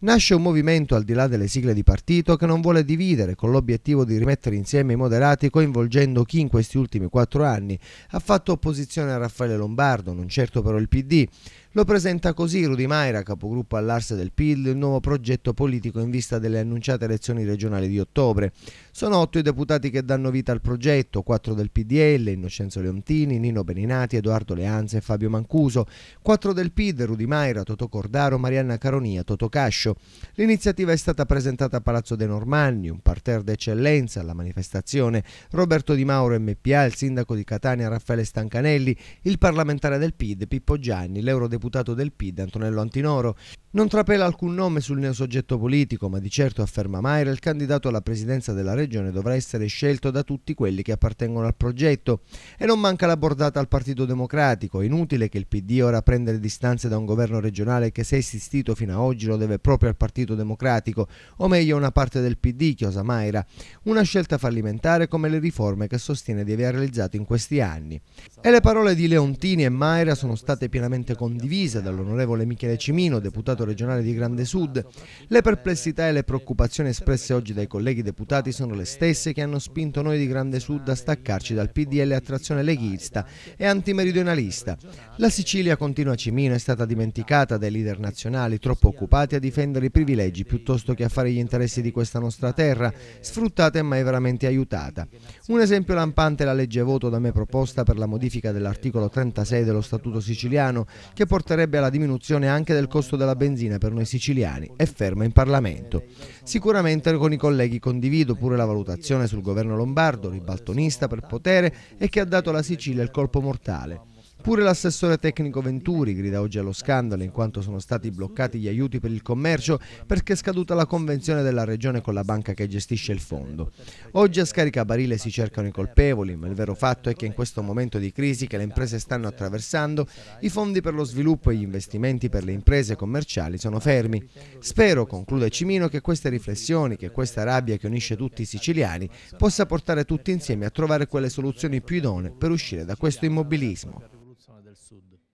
Nasce un movimento al di là delle sigle di partito che non vuole dividere, con l'obiettivo di rimettere insieme i moderati, coinvolgendo chi in questi ultimi 4 anni ha fatto opposizione a Raffaele Lombardo, non certo però il PD. Lo presenta così Rudy Maira, capogruppo all'Ars del PIL, il nuovo progetto politico in vista delle annunciate elezioni regionali di ottobre. Sono 8 i deputati che danno vita al progetto, 4 del PDL, Innocenzo Leontini, Nino Beninati, Edoardo Leanza e Fabio Mancuso, 4 del PID, Rudy Maira, Totò Cordaro, Marianna Caronia, Totò Cascio. L'iniziativa è stata presentata a Palazzo dei Normanni, un parterre d'eccellenza alla manifestazione. Roberto Di Mauro MPA, il sindaco di Catania Raffaele Stancanelli, il parlamentare del PID Pippo Gianni, l'eurodeputato del PID Antonello Antinoro. Non trapela alcun nome sul neosoggetto politico, ma di certo, afferma Maira, il candidato alla presidenza della regione dovrà essere scelto da tutti quelli che appartengono al progetto. E non manca la bordata al Partito Democratico. È inutile che il PD ora prenda le distanze da un governo regionale che, se è esistito fino ad oggi, lo deve proprio al Partito Democratico, o meglio una parte del PD, chiosa Maira. Una scelta fallimentare come le riforme che sostiene di aver realizzato in questi anni. E le parole di Leontini e Maira sono state pienamente condivise dall'onorevole Michele Cimino, deputato regionale di Grande Sud. Le perplessità e le preoccupazioni espresse oggi dai colleghi deputati sono le stesse che hanno spinto noi di Grande Sud a staccarci dal PDL a trazione leghista e antimeridionalista. La Sicilia, continua Cimino, è stata dimenticata dai leader nazionali, troppo occupati a difendere i privilegi piuttosto che a fare gli interessi di questa nostra terra, sfruttata e mai veramente aiutata. Un esempio lampante è la legge voto da me proposta per la modifica dell'articolo 36 dello Statuto siciliano, che porterebbe alla diminuzione anche del costo della benzina per noi siciliani, è ferma in Parlamento. Sicuramente con i colleghi condivido pure la valutazione sul governo lombardo, ribaltonista per potere e che ha dato alla Sicilia il colpo mortale. Pure l'assessore tecnico Venturi grida oggi allo scandalo in quanto sono stati bloccati gli aiuti per il commercio perché è scaduta la convenzione della regione con la banca che gestisce il fondo. Oggi a scaricabarile si cercano i colpevoli, ma il vero fatto è che in questo momento di crisi che le imprese stanno attraversando, i fondi per lo sviluppo e gli investimenti per le imprese commerciali sono fermi. Spero, conclude Cimino, che queste riflessioni, che questa rabbia che unisce tutti i siciliani possa portare tutti insieme a trovare quelle soluzioni più idonee per uscire da questo immobilismo.